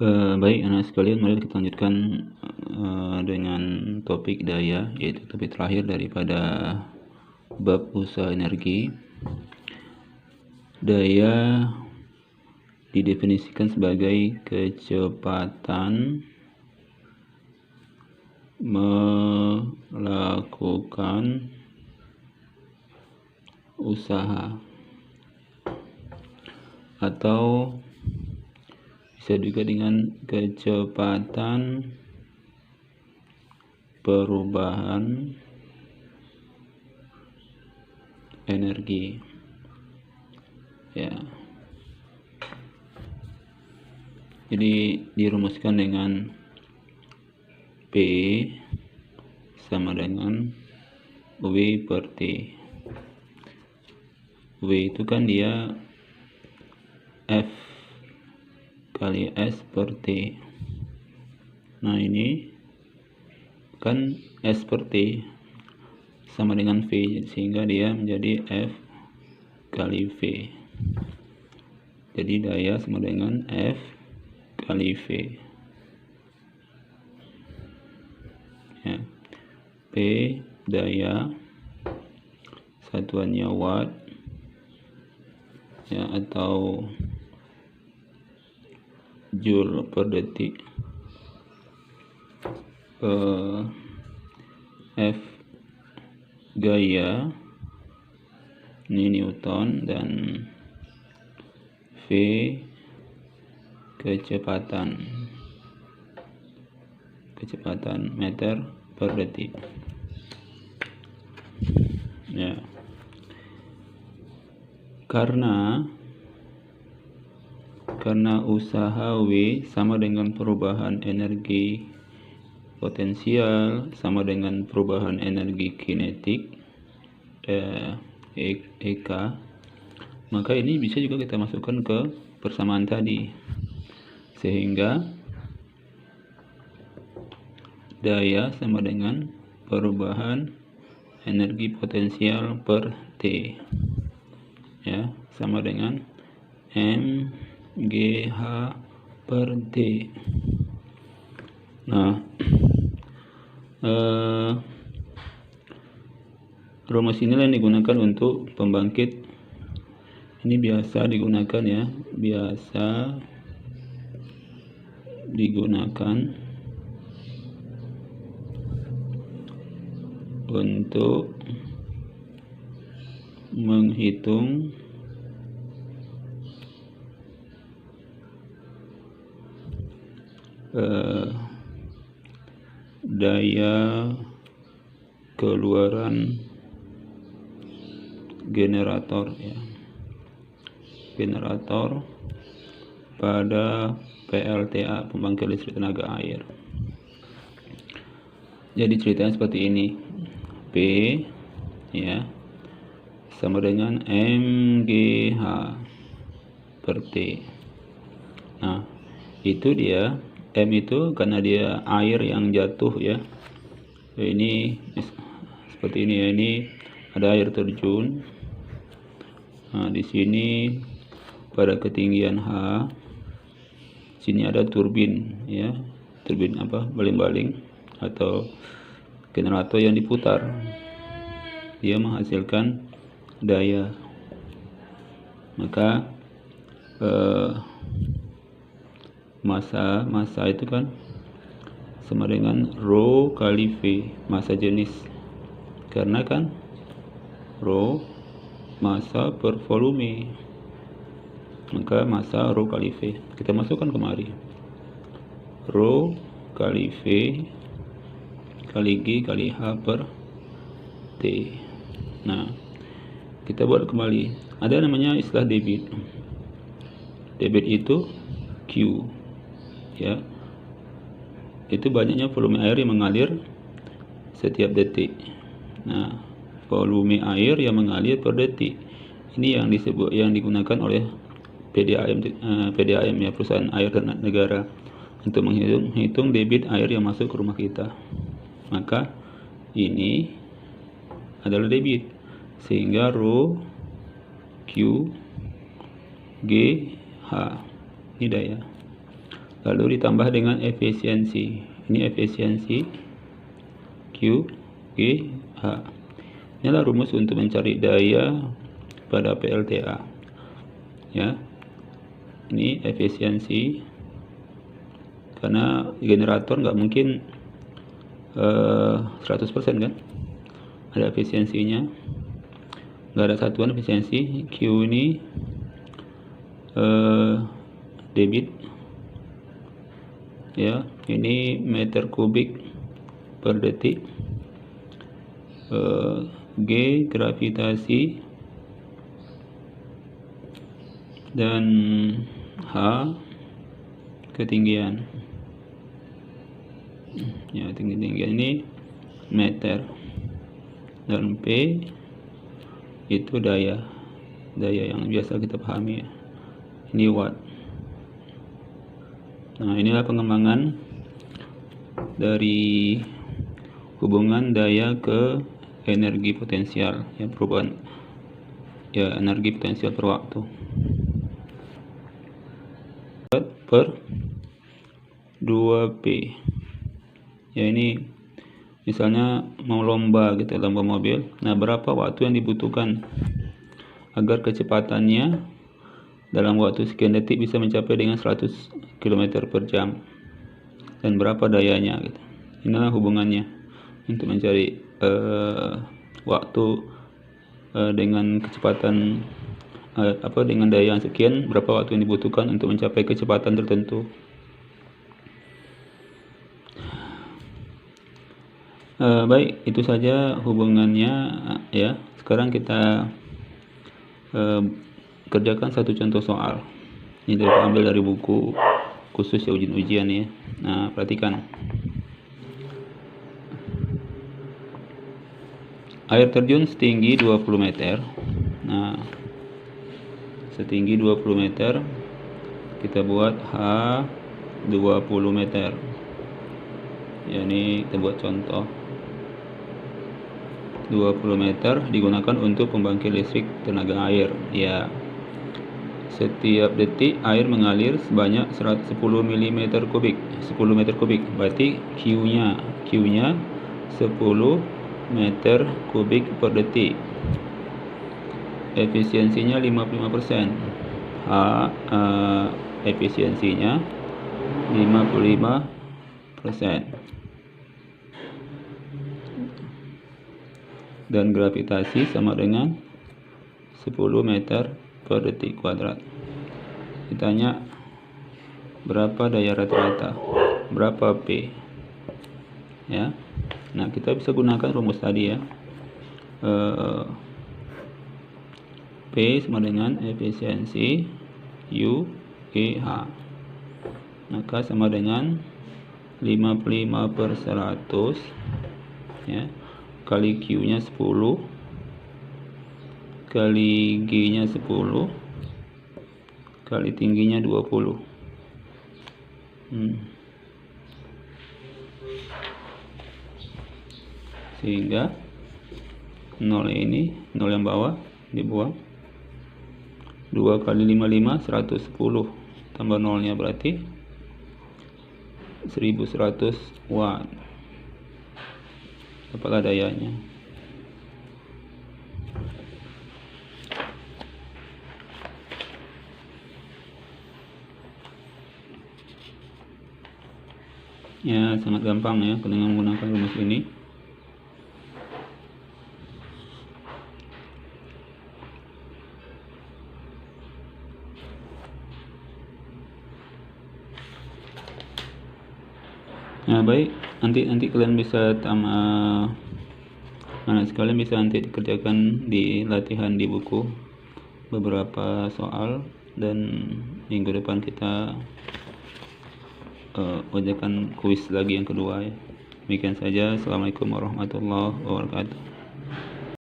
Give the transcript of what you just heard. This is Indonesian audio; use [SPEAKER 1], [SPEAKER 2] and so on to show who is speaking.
[SPEAKER 1] Baik anak sekalian, mari kita lanjutkan dengan topik daya, yaitu topik terakhir daripada bab usaha energi. Daya didefinisikan sebagai kecepatan melakukan usaha, atau bisa juga dengan kecepatan perubahan energi, ya. Jadi dirumuskan dengan P sama dengan W per T. W itu kan dia F kali S per T. Nah, ini kan S per T sama dengan V, sehingga dia menjadi F kali V. Jadi daya sama dengan F kali V, ya. P daya, satuannya watt, ya, atau joule per detik. F gaya, ini Newton, dan V kecepatan meter per detik, ya. Karena usaha W sama dengan perubahan energi potensial sama dengan perubahan energi kinetik, EK, maka ini bisa juga kita masukkan ke persamaan tadi, sehingga daya sama dengan perubahan energi potensial per T, ya, sama dengan mGh per T. Nah, rumus inilah yang digunakan untuk pembangkit. Ini biasa digunakan, ya, untuk menghitung daya keluaran generator, ya, pada PLTA, pembangkit listrik tenaga air. Jadi ceritanya seperti ini. P, ya, sama dengan mGh per T. Nah, itu dia, M itu karena dia air yang jatuh, ya. Ini seperti ini, ya. Ini ada air terjun. Nah, di sini pada ketinggian H, sini ada turbin, ya. Turbin baling-baling atau generator yang diputar. Dia menghasilkan daya. Maka massa itu kan sama dengan rho kali V, massa jenis, karena kan rho massa per volume, maka massa rho kali V. Kita masukkan kemari, rho kali V kali G kali H per T. Nah, kita buat kembali. Ada namanya istilah debit. Debit itu Q, ya. Itu banyaknya volume air yang mengalir setiap detik. Nah, volume air yang mengalir per detik ini yang digunakan oleh PDAM, ya, perusahaan air dan negara, untuk menghitung debit air yang masuk ke rumah kita. Maka ini adalah debit, sehingga rho Q G H ini daya. lalu ditambah dengan efisiensi. Ini efisiensi Q, G, H. Inilah rumus untuk mencari daya pada PLTA. Ya, ini efisiensi, karena generator nggak mungkin 100% kan, ada efisiensinya, nggak ada satuan efisiensi. Q ini debit, ya, ini meter kubik per detik. G gravitasi, dan H ketinggian. Ya, ketinggian ini meter, dan P itu daya yang biasa kita pahami ya. Ini watt. Nah, inilah pengembangan dari hubungan daya ke energi potensial, ya, perubahan ya energi potensial per waktu per 2P. Ya, ini misalnya mau lomba gitu, lomba mobil. Nah, berapa waktu yang dibutuhkan agar kecepatannya dalam waktu sekian detik bisa mencapai dengan 100 km per jam, dan berapa dayanya gitu. Inilah hubungannya untuk mencari waktu dengan kecepatan dengan daya yang sekian, berapa waktu yang dibutuhkan untuk mencapai kecepatan tertentu. Baik, itu saja hubungannya ya. Sekarang kita kerjakan satu contoh soal. Ini diambil dari buku khusus ya, ujian ya. Nah, perhatikan. Air terjun setinggi 20 meter. Nah, setinggi 20 meter kita buat H 20 meter. Ya, ini kita buat contoh. 20 meter digunakan untuk pembangkit listrik tenaga air. Ya, setiap detik air mengalir sebanyak 110 mm kubik. 10 meter kubik. Berarti Q-nya 10 meter kubik per detik. Efisiensinya 55%. Efisiensinya 55%. Dan gravitasi sama dengan 10 meter per detik kuadrat. Ditanya berapa daya rata-rata, berapa P, ya. Nah, kita bisa gunakan rumus tadi ya. P sama dengan efisiensi U G H, maka sama dengan 55/100 ya, kali Q nya 10 kali G nya 10 kali tingginya 20. Sehingga 0 ini, 0 yang bawah dibuang. 2 kali 55 110, tambah 0 nya berarti 1100 watt. Dapatlah dayanya. Ya, sangat gampang ya dengan menggunakan rumus ini. Nah, baik, nanti kalian bisa anak sekalian bisa nanti dikerjakan di latihan di buku beberapa soal, dan minggu depan kita kerjakan kuis lagi yang kedua ya. Demikian saja. Assalamualaikum warahmatullahi wabarakatuh.